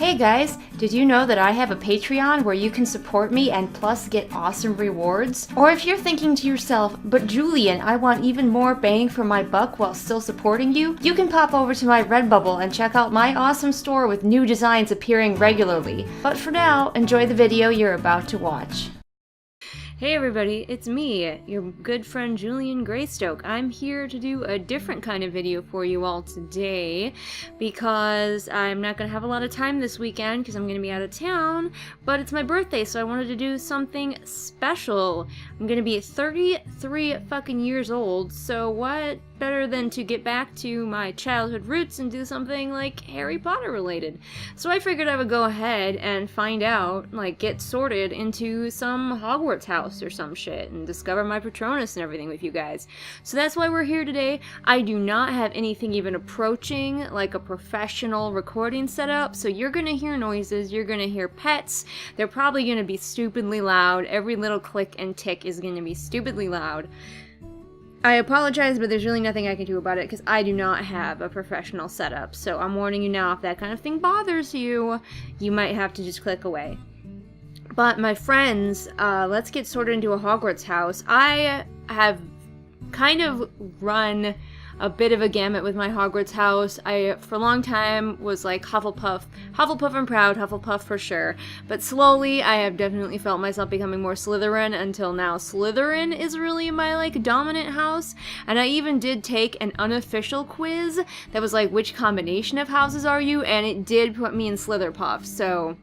Hey guys, did you know that I have a Patreon where you can support me and plus get awesome rewards? Or if you're thinking to yourself, but Julian, I want even more bang for my buck while still supporting you, you can pop over to my Redbubble and check out my awesome store with new designs appearing regularly. But for now, enjoy the video you're about to watch. Hey everybody, it's me, your good friend Julian Greystoke. I'm here to do a different kind of video for you all today because I'm not going to have a lot of time this weekend because I'm going to be out of town, but it's my birthday, so I wanted to do something special. I'm going to be 33 fucking years old, so what better than to get back to my childhood roots and do something like Harry Potter related. So I figured I would go ahead and find out, like get sorted into some Hogwarts house or some shit and discover my Patronus and everything with you guys. So that's why we're here today. I do not have anything even approaching like a professional recording setup, so you're gonna hear noises, you're gonna hear pets, they're probably gonna be stupidly loud, every little click and tick is gonna be stupidly loud. I apologize, but there's really nothing I can do about it because I do not have a professional setup. So I'm warning you now, if that kind of thing bothers you, you might have to just click away. But my friends, let's get sorted into a Hogwarts house. I have kind of run a bit of a gamut with my Hogwarts house. I, for a long time, was like Hufflepuff and proud, Hufflepuff for sure. But slowly, I have definitely felt myself becoming more Slytherin until now. Slytherin is really my like dominant house. And I even did take an unofficial quiz that was like, which combination of houses are you? And it did put me in Slitherpuff, so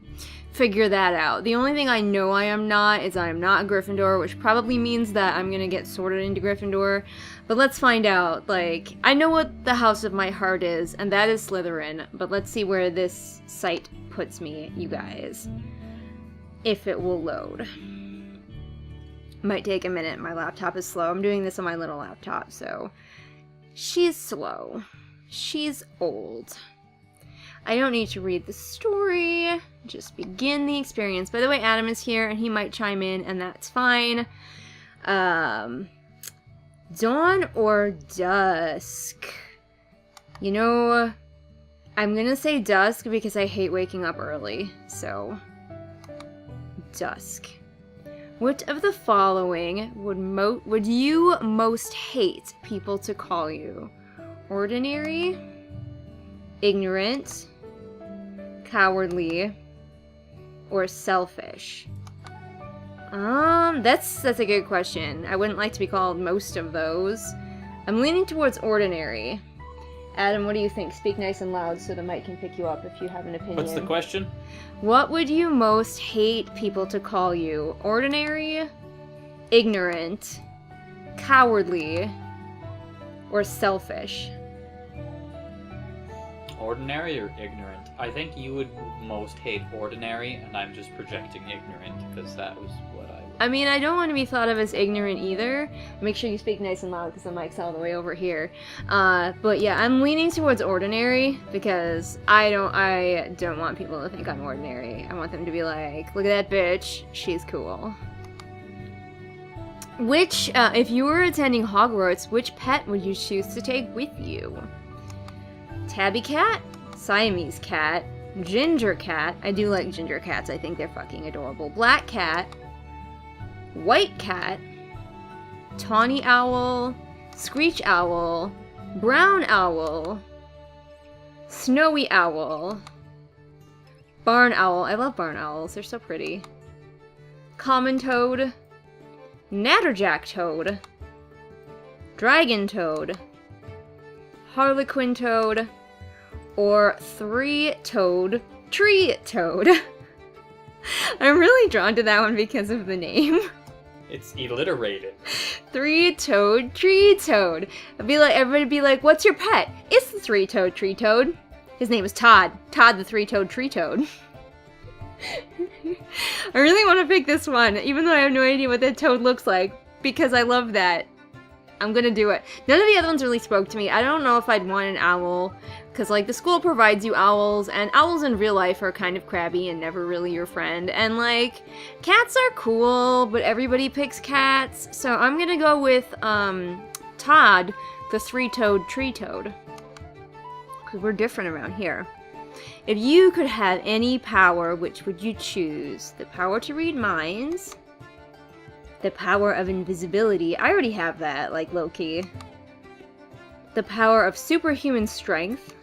figure that out. The only thing I know I am not is I am not a Gryffindor, which probably means that I'm gonna get sorted into Gryffindor. But let's find out. Like, I know what the house of my heart is, and that is Slytherin. But let's see where this site puts me, you guys. If it will load. Might take a minute. My laptop is slow. I'm doing this on my little laptop, so she's slow. She's old. I don't need to read the story, just begin the experience. By the way, Adam is here, and he might chime in, and that's fine. Dawn or dusk? You know, I'm gonna say dusk because I hate waking up early, so dusk. What of the following would you most hate people to call you? Ordinary? Ignorant, cowardly, or selfish? That's a good question. I wouldn't like to be called most of those. I'm leaning towards ordinary. Adam, what do you think? Speak nice and loud so the mic can pick you up if you have an opinion. What's the question? What would you most hate people to call you? Ordinary, ignorant, cowardly, or selfish? Ordinary or ignorant? I think you would most hate ordinary, and I'm just projecting ignorant because that was what I would. I mean, I don't want to be thought of as ignorant either. Make sure you speak nice and loud because the mic's all the way over here. But yeah, I'm leaning towards ordinary because I don't want people to think I'm ordinary. I want them to be like, look at that bitch, she's cool. Which, if you were attending Hogwarts, which pet would you choose to take with you? Tabby cat, Siamese cat, ginger cat. I do like ginger cats. I think they're fucking adorable. Black cat, white cat, tawny owl, screech owl, brown owl, snowy owl, barn owl. I love barn owls. They're so pretty. Common toad, natterjack toad, dragon toad, harlequin toad, or three-toed tree toad. I'm really drawn to that one because of the name. It's alliterated. Three-toed tree toad. Everybody be like, what's your pet? It's the three-toed tree toad. His name is Todd. Todd the three-toed tree toad. I really want to pick this one, even though I have no idea what that toad looks like, because I love that. I'm gonna do it. None of the other ones really spoke to me. I don't know if I'd want an owl, because like the school provides you owls, and owls in real life are kind of crabby and never really your friend. And like, cats are cool, but everybody picks cats. So I'm gonna go with Todd, the three-toed tree toad, because we're different around here. If you could have any power, which would you choose? The power to read minds? The power of invisibility. I already have that, like, low-key. The power of superhuman strength.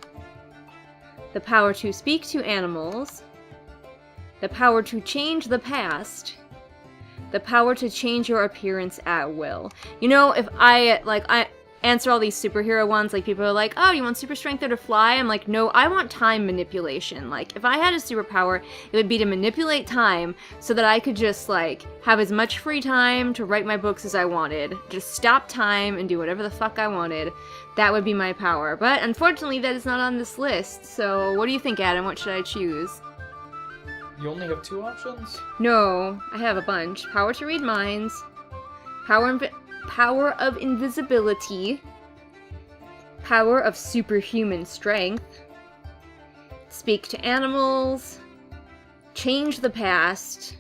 The power to speak to animals. The power to change the past. The power to change your appearance at will. You know, if I answer all these superhero ones, like, people are like, oh, you want super strength or to fly? I'm like, no, I want time manipulation. Like, if I had a superpower, it would be to manipulate time so that I could just, like, have as much free time to write my books as I wanted. Just stop time and do whatever the fuck I wanted. That would be my power. But unfortunately, that is not on this list. So what do you think, Adam? What should I choose? You only have 2 options? No, I have a bunch. Power to read minds. Power of invisibility. Power of superhuman strength. Speak to animals. Change the past.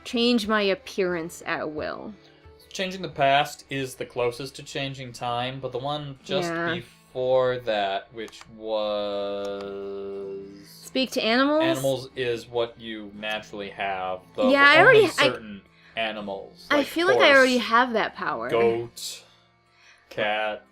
Change my appearance at will. Changing the past is the closest to changing time, but the one just before that, which was... Speak to animals? Animals is what you naturally have. Though yeah, I already... certain animals. I like feel horse, like I already have that power. Goat, cat.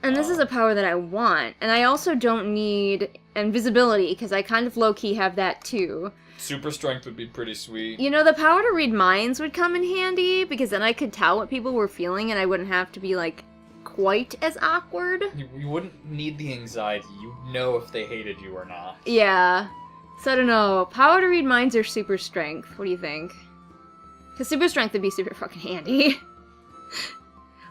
And this is a power that I want. And I also don't need invisibility, because I kind of low-key have that too. Super strength would be pretty sweet. You know, the power to read minds would come in handy, because then I could tell what people were feeling and I wouldn't have to be, like, quite as awkward. You wouldn't need the anxiety. You'd know if they hated you or not. Yeah. So I don't know. Power to read minds or super strength? What do you think? Because super strength would be super fucking handy.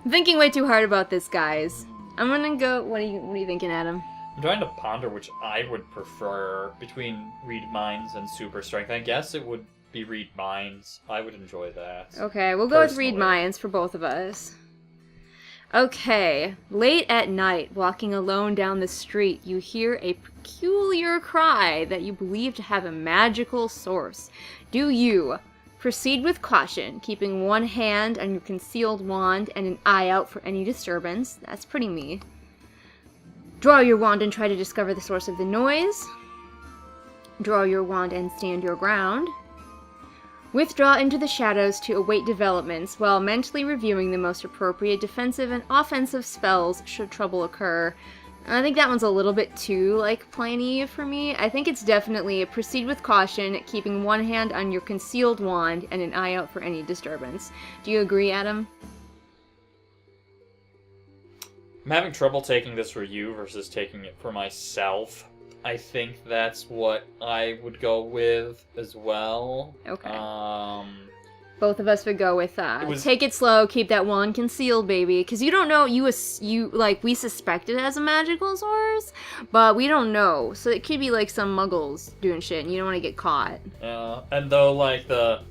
I'm thinking way too hard about this, guys. I'm gonna go... What are you thinking, Adam? I'm trying to ponder which I would prefer between read minds and super strength. I guess it would be read minds. I would enjoy that. Okay, we'll go with read minds for both of us. Okay. Late at night, walking alone down the street, you hear a peculiar cry that you believe to have a magical source. Do you proceed with caution, keeping one hand on your concealed wand and an eye out for any disturbance? That's pretty me. Draw your wand and try to discover the source of the noise. Draw your wand and stand your ground. Withdraw into the shadows to await developments while mentally reviewing the most appropriate defensive and offensive spells should trouble occur. I think that one's a little bit too, like, plany for me. I think it's definitely a proceed with caution, keeping one hand on your concealed wand and an eye out for any disturbance. Do you agree, Adam? I'm having trouble taking this for you versus taking it for myself. I think that's what I would go with as well. Okay. Both of us would go with take it slow, keep that wand concealed, baby. Because you don't know, we suspect it as a magical source, but we don't know. So it could be, like, some muggles doing shit, and you don't want to get caught. And though, like, the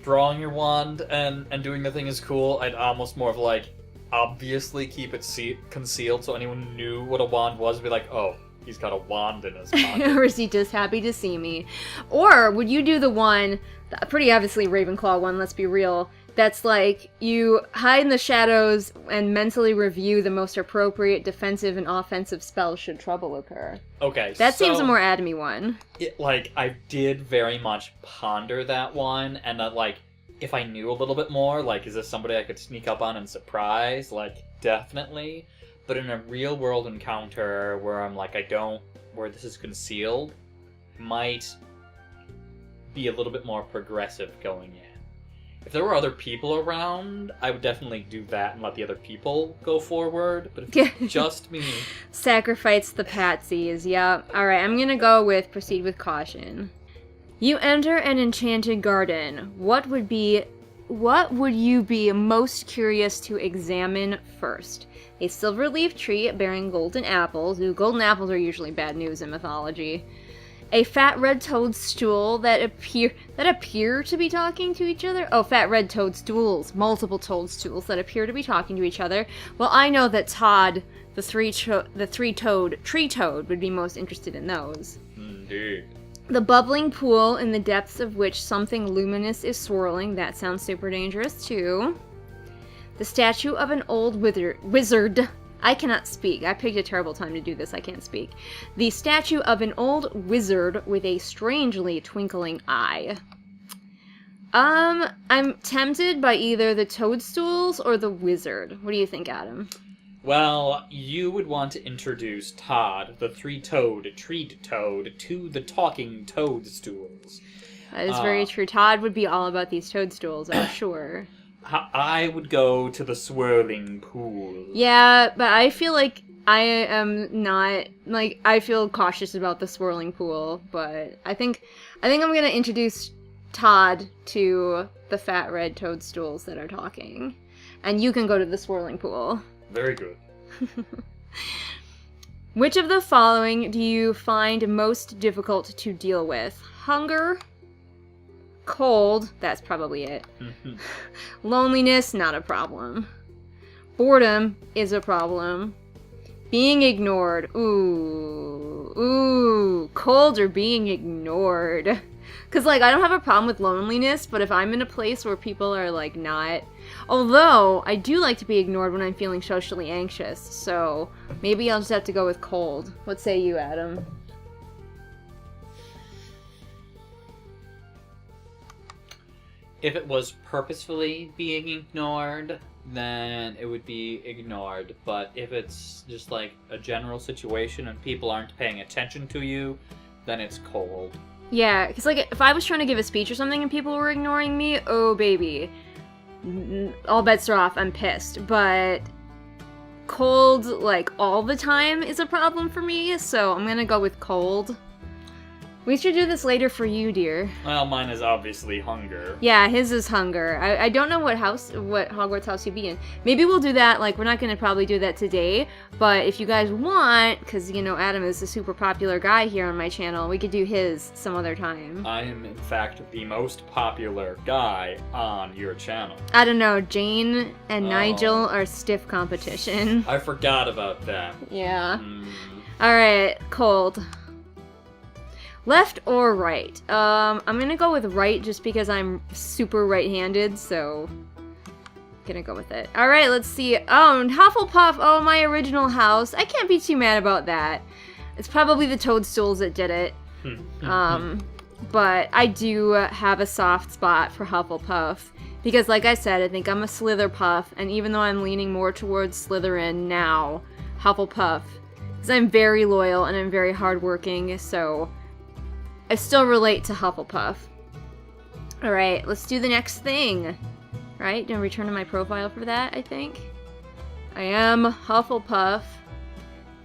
drawing your wand and doing the thing is cool, I'd almost more of, like, obviously keep it concealed so anyone who knew what a wand was would be like, oh, he's got a wand in his pocket. Or is he just happy to see me? Or would you do the one, the pretty obviously Ravenclaw one, let's be real, that's like, you hide in the shadows and mentally review the most appropriate defensive and offensive spells should trouble occur? Okay, that seems a more Adamy one. I did very much ponder that one, and like, if I knew a little bit more, like, is this somebody I could sneak up on and surprise? Like, definitely. But in a real-world encounter where I'm like, where this is concealed, might be a little bit more progressive going in. If there were other people around, I would definitely do that and let the other people go forward. But if it's just me... Sacrifice the patsies, yep. Alright, I'm gonna go with proceed with caution. You enter an enchanted garden. What would you be most curious to examine first? A silver-leaf tree bearing golden apples. Ooh, golden apples are usually bad news in mythology. A fat red toadstool that appear to be talking to each other. Oh, fat red toadstools. Multiple toadstools that appear to be talking to each other. Well, I know that Todd, the three-toed tree toad, would be most interested in those. Indeed. The bubbling pool in the depths of which something luminous is swirling. That sounds super dangerous, too. The statue of an old wizard I cannot speak. I picked a terrible time to do this. I can't speak. The statue of an old wizard with a strangely twinkling eye. I'm tempted by either the toadstools or the wizard. What do you think, Adam? Well, you would want to introduce Todd, the three-toed treat toad, to the talking toadstools. That is very true. Todd would be all about these toadstools, I'm sure. I would go to the swirling pool. Yeah, but I feel like I am not, like, I feel cautious about the swirling pool, but I think I'm gonna introduce Todd to the fat red toadstools that are talking. And you can go to the swirling pool. Very good. Which of the following do you find most difficult to deal with? Hunger, cold, that's probably it. Loneliness, not a problem. Boredom is a problem. Being ignored, ooh, cold or being ignored. Because, like, I don't have a problem with loneliness, but if I'm in a place where people are, like, not... Although, I do like to be ignored when I'm feeling socially anxious, so maybe I'll just have to go with cold. What say you, Adam? If it was purposefully being ignored, then it would be ignored. But if it's just, like, a general situation and people aren't paying attention to you, then it's cold. Yeah, because, like, if I was trying to give a speech or something and people were ignoring me, oh, baby. All bets are off, I'm pissed. But cold, like, all the time is a problem for me, so I'm gonna go with cold. We should do this later for you, dear. Well, mine is obviously hunger. Yeah, his is hunger. I don't know what Hogwarts house you'd be in. Maybe we'll do that, like, we're not gonna probably do that today, but if you guys want, because, you know, Adam is a super popular guy here on my channel, we could do his some other time. I am, in fact, the most popular guy on your channel. I don't know, Jane and Nigel are stiff competition. I forgot about that. Yeah. Alright, cold. Left or right? I'm gonna go with right just because I'm super right-handed, so gonna go with it. Alright, let's see. Oh, and Hufflepuff, oh, my original house. I can't be too mad about that. It's probably the toadstools that did it. But I do have a soft spot for Hufflepuff. Because, like I said, I think I'm a Slitherpuff, and even though I'm leaning more towards Slytherin now, Hufflepuff, because I'm very loyal and I'm very hardworking, so I still relate to Hufflepuff. Alright, let's do the next thing. Right? Don't return to my profile for that, I think. I am Hufflepuff.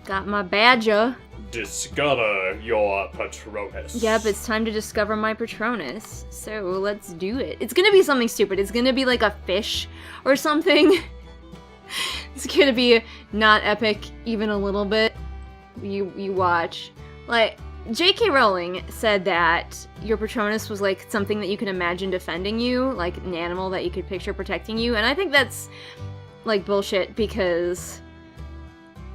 Got my badger. Discover your Patronus. Yep, it's time to discover my Patronus. So, let's do it. It's gonna be something stupid. It's gonna be like a fish or something. It's gonna be not epic even a little bit. You watch. Like, J.K. Rowling said that your Patronus was like something that you can imagine defending you, like an animal that you could picture protecting you, and I think that's like bullshit because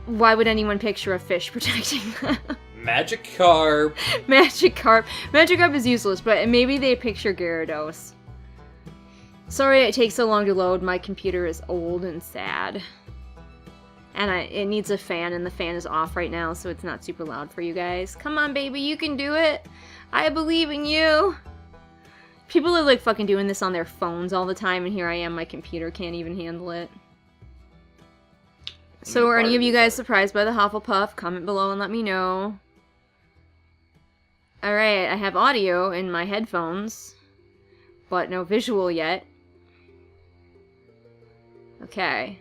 why would anyone picture a fish protecting them? Magikarp. Magikarp. Magikarp is useless, but maybe they picture Gyarados. Sorry it takes so long to load, my computer is old and sad. And it needs a fan, and the fan is off right now, so it's not super loud for you guys. Come on, baby, you can do it! I believe in you! People are, like, fucking doing this on their phones all the time, and here I am, my computer can't even handle it. So are any of you guys surprised by the Hufflepuff? Comment below and let me know. Alright, I have audio in my headphones, but no visual yet. Okay.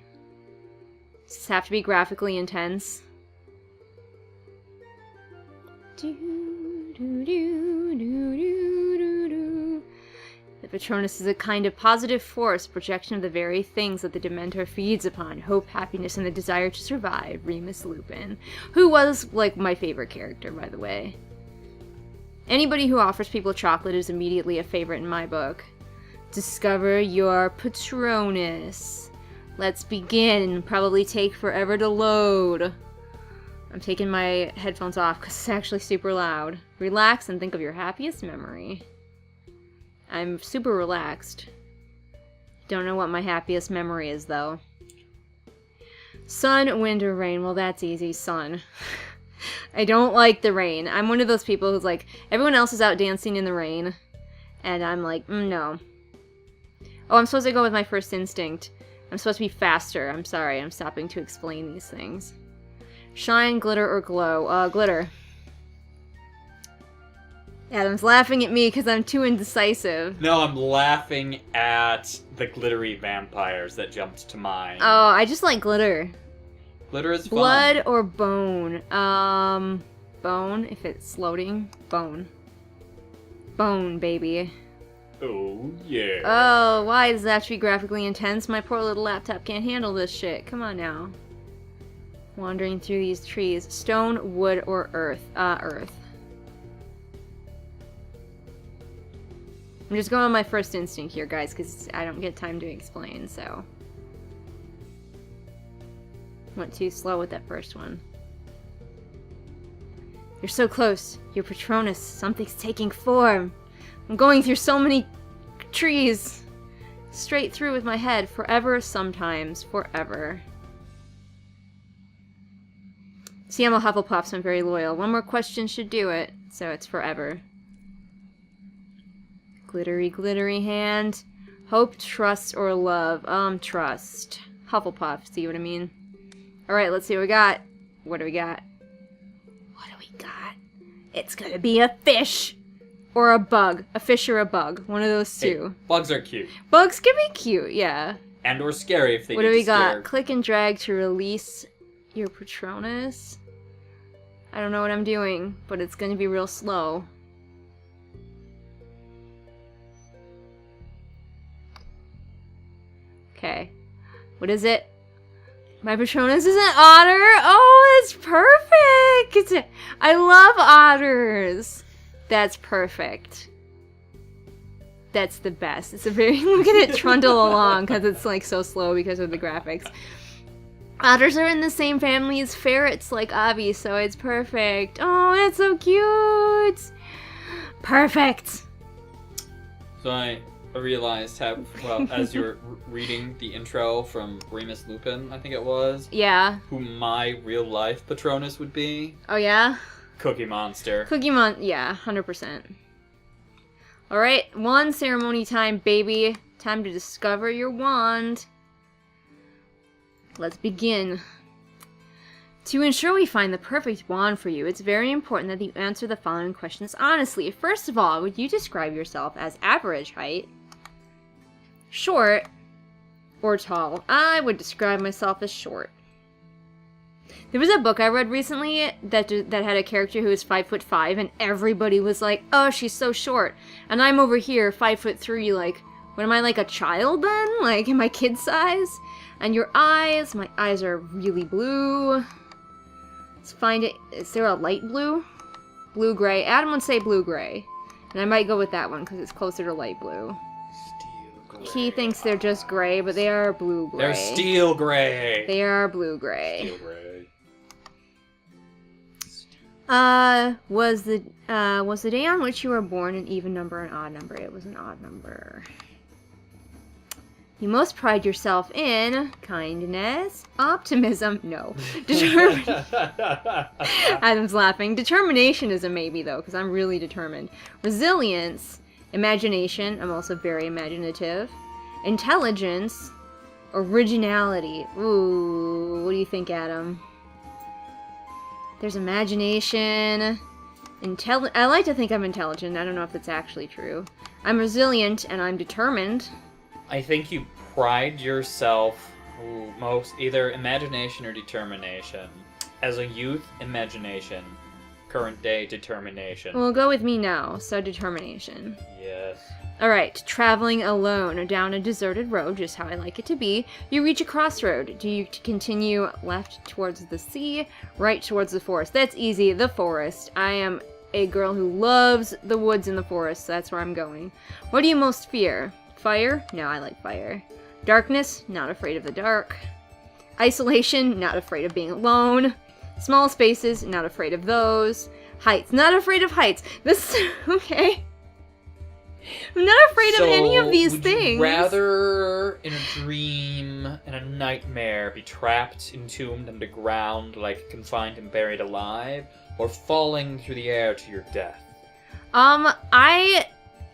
Does this have to be graphically intense? The Patronus is a kind of positive force, projection of the very things that the Dementor feeds upon. Hope, happiness, and the desire to survive. Remus Lupin. Who was, like, my favorite character, by the way. Anybody who offers people chocolate is immediately a favorite in my book. Discover your Patronus. Let's begin. Probably take forever to load. I'm taking my headphones off because it's actually super loud. Relax and think of your happiest memory. I'm super relaxed. Don't know what my happiest memory is, though. Sun, wind, or rain. Well, that's easy. Sun. I don't like the rain. I'm one of those people who's like, everyone else is out dancing in the rain. And I'm like, no. Oh, I'm supposed to go with my first instinct. I'm supposed to be faster. I'm sorry. I'm stopping to explain these things. Shine, glitter, or glow. Glitter. Adam's laughing at me because I'm too indecisive. No, I'm laughing at the glittery vampires that jumped to mind. Oh, I just like glitter. Glitter is fun. Blood or bone? Bone, if it's loading. Bone. Bone, baby. Oh, yeah. Oh, why does that have to be graphically intense? My poor little laptop can't handle this shit. Come on now. Wandering through these trees. Stone, wood, or earth? Earth. I'm just going on my first instinct here, guys, because I don't get time to explain, so. Went too slow with that first one. You're so close. You're Patronus. Something's taking form. I'm going through so many trees. Straight through with my head. Forever, sometimes. Forever. See, I'm a Hufflepuff, so I'm very loyal. One more question should do it, so it's forever. Glittery, glittery hand. Hope, trust, or love. Trust. Hufflepuff, see what I mean? Alright, let's see what we got. What do we got? What do we got? It's gonna be a fish! Or a bug. A fish or a bug. One of those two. Hey, bugs are cute. Bugs can be cute, yeah. And or scary if they What get do we got? scared. Click and drag to release your Patronus. I don't know what I'm doing, but it's gonna be real slow. Okay. What is it? My Patronus is an otter? Oh, it's perfect! I love otters! That's perfect. That's the best. It's a very... Look at it trundle along, because it's like so slow because of the graphics. Otters are in the same family as ferrets, like Avi, so it's perfect. Oh, it's so cute! Perfect! So I realized how, well, as you were reading the intro from Remus Lupin, I think it was. Yeah. Who my real life Patronus would be. Oh, yeah? Cookie Monster. Yeah, 100%. Alright, wand ceremony time, baby. Time to discover your wand. Let's begin. To ensure we find the perfect wand for you, it's very important that you answer the following questions honestly. First of all, would you describe yourself as average height, short, or tall? I would describe myself as short. There was a book I read recently that had a character who was 5'5", and everybody was like, "Oh, she's so short," and I'm over here 5'3", like, what am I, like a child then? Like, am I kid size? And your eyes, my eyes are really blue. Let's find it. Is there a light blue? Blue-gray. Adam would say blue-gray. And I might go with that one because it's closer to light blue. Steel gray. He thinks they're just gray, but they are blue-gray. They're steel gray. They are blue-gray. Steel gray. Was the day on which you were born an even number or an odd number? It was an odd number. You most pride yourself in kindness, optimism. No. Adam's laughing. Determination is a maybe, though, because I'm really determined. Resilience, imagination. I'm also very imaginative. Intelligence, originality. Ooh, what do you think, Adam? There's imagination. I like to think I'm intelligent. I don't know if that's actually true. I'm resilient, and I'm determined. I think you pride yourself most either imagination or determination. As a youth, imagination. Current day, determination. Well, go with me now, so determination. Yes. Alright, traveling alone down a deserted road, just how I like it to be. You reach a crossroad. Do you continue left towards the sea, right towards the forest? That's easy, the forest. I am a girl who loves the woods and the forest, so that's where I'm going. What do you most fear? Fire? No, I like fire. Darkness? Not afraid of the dark. Isolation? Not afraid of being alone. Small spaces? Not afraid of those. Heights? Not afraid of heights. This... okay. I'm not afraid of any of these would things. you rather in a dream and a nightmare be trapped, entombed underground, like confined and buried alive, or falling through the air to your death? I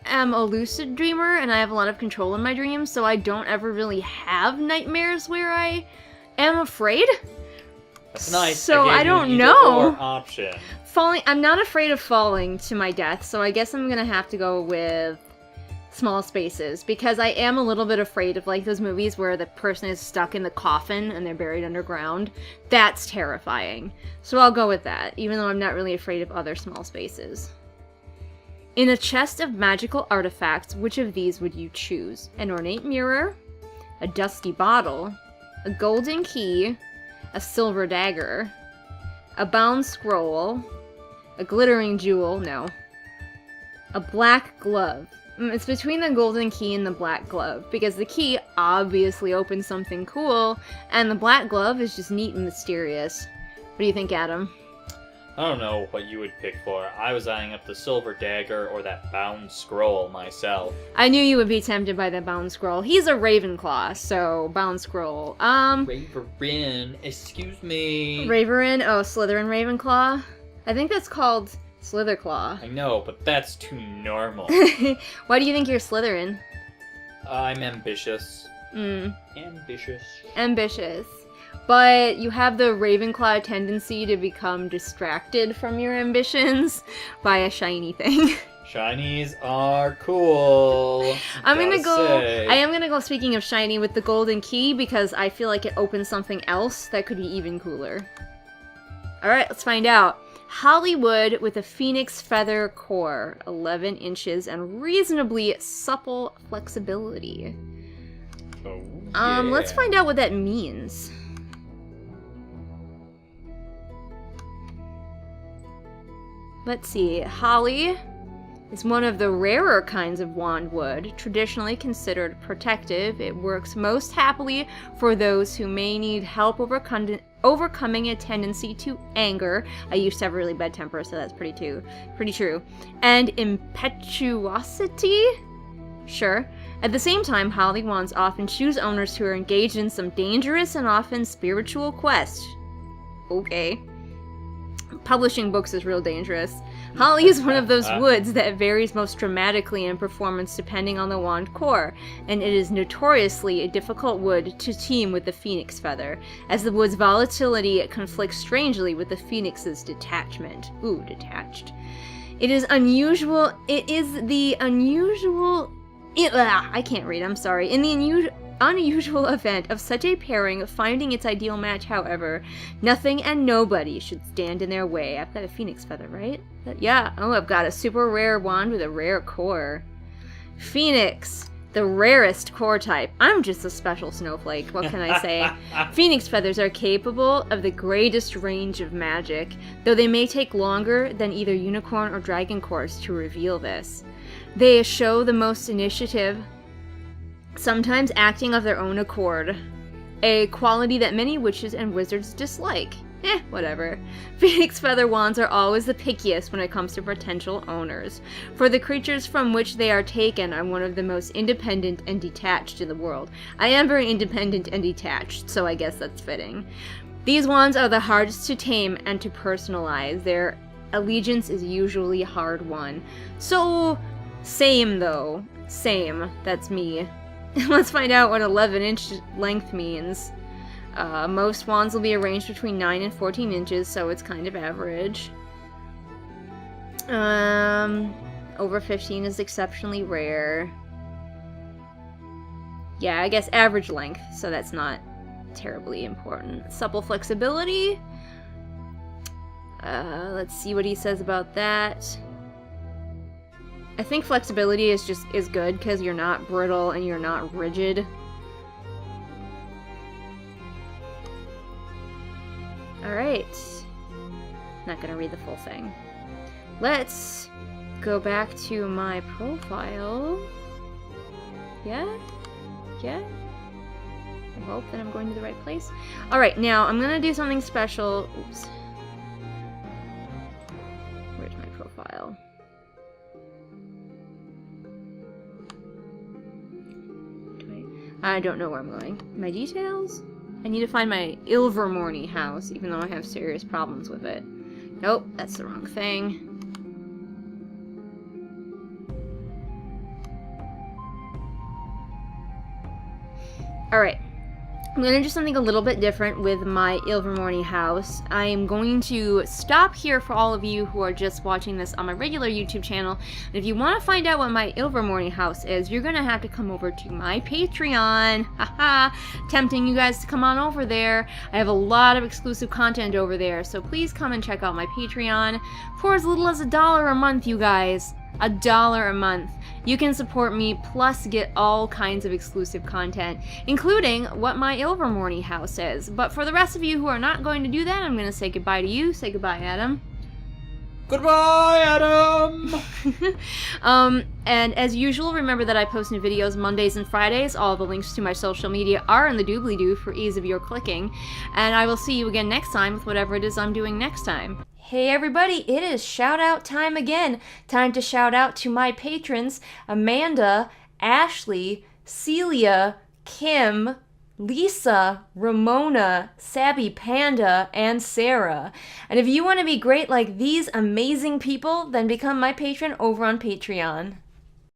am a lucid dreamer and I have a lot of control in my dreams, so I don't ever really have nightmares where I am afraid. That's nice. So I don't either know. or option. I'm not afraid of falling to my death, so I guess I'm gonna have to go with small spaces, because I am a little bit afraid of, like, those movies where the person is stuck in the coffin and they're buried underground. That's terrifying. So I'll go with that, even though I'm not really afraid of other small spaces. In a chest of magical artifacts, which of these would you choose? An ornate mirror, a dusty bottle, a golden key, a silver dagger, a bound scroll, a glittering jewel, no, a black glove. It's between the golden key and the black glove, because the key obviously opens something cool, and the black glove is just neat and mysterious. What do you think, Adam? I don't know what you would pick for. I was eyeing up the silver dagger or that bound scroll myself. I knew you would be tempted by the bound scroll. He's a Ravenclaw, so bound scroll. Raverin, excuse me. Raverin? Oh, Slytherin Ravenclaw? I think that's called Slitherclaw. I know, but that's too normal. Why do you think you're Slytherin? I'm ambitious. Ambitious. Ambitious. But you have the Ravenclaw tendency to become distracted from your ambitions by a shiny thing. Shinies are cool. I am gonna go, speaking of shiny, with the golden key, because I feel like it opens something else that could be even cooler. Alright, let's find out. Hollywood with a phoenix feather core, 11 inches, and reasonably supple flexibility. Oh, yeah. Let's find out what that means. Let's see. Holly is one of the rarer kinds of wand wood, traditionally considered protective. It works most happily for those who may need help overcoming a tendency to anger. I used to have a really bad temper, so that's pretty true. And impetuosity? Sure. At the same time, holly wands often choose owners who are engaged in some dangerous and often spiritual quest. Okay. Publishing books is real dangerous. Holly is one of those woods that varies most dramatically in performance depending on the wand core, and it is notoriously a difficult wood to team with the phoenix feather, as the wood's volatility conflicts strangely with the phoenix's detachment. Ooh, detached. It is unusual. I can't read, I'm sorry. In the unusual event of such a pairing finding its ideal match, however, nothing and nobody should stand in their way. I've got a phoenix feather, right? Yeah. Oh, I've got a super rare wand with a rare core. Phoenix, the rarest core type. I'm just a special snowflake, what can I say? Phoenix feathers are capable of the greatest range of magic, though they may take longer than either unicorn or dragon cores to reveal this. They show the most initiative, sometimes acting of their own accord, a quality that many witches and wizards dislike. Whatever. Phoenix feather wands are always the pickiest when it comes to potential owners, for the creatures from which they are taken are one of the most independent and detached in the world. I am very independent and detached, so I guess that's fitting. These wands are the hardest to tame and to personalize. Their allegiance is usually hard won. So, same though. Same. That's me. Let's find out what 11-inch length means. Most wands will be arranged between 9 and 14 inches, so it's kind of average. Over 15 is exceptionally rare. Yeah, I guess average length, so that's not terribly important. Supple flexibility. Let's see what he says about that. I think flexibility is good because you're not brittle and you're not rigid. Alright. Not gonna read the full thing. Let's go back to my profile. Yeah? I hope that I'm going to the right place. Alright, now I'm gonna do something special. Oops. Where's my profile? I don't know where I'm going. My details? I need to find my Ilvermorny house, even though I have serious problems with it. Nope, that's the wrong thing. Alright. I'm going to do something a little bit different with my Ilvermorny house. I am going to stop here for all of you who are just watching this on my regular YouTube channel. And if you want to find out what my Ilvermorny house is, you're going to have to come over to my Patreon. Haha, tempting you guys to come on over there. I have a lot of exclusive content over there, so please come and check out my Patreon for as little as $1 a month, you guys. $1 a month. You can support me, plus get all kinds of exclusive content, including what my Ilvermorny house is. But for the rest of you who are not going to do that, I'm going to say goodbye to you. Say goodbye, Adam. Goodbye, Adam! And as usual, remember that I post new videos Mondays and Fridays. All the links to my social media are in the doobly-doo for ease of your clicking. And I will see you again next time with whatever it is I'm doing next time. Hey everybody, it is shout out time again. Time to shout out to my patrons, Amanda, Ashley, Celia, Kim, Lisa, Ramona, Sabby Panda, and Sarah. And if you want to be great like these amazing people, then become my patron over on Patreon.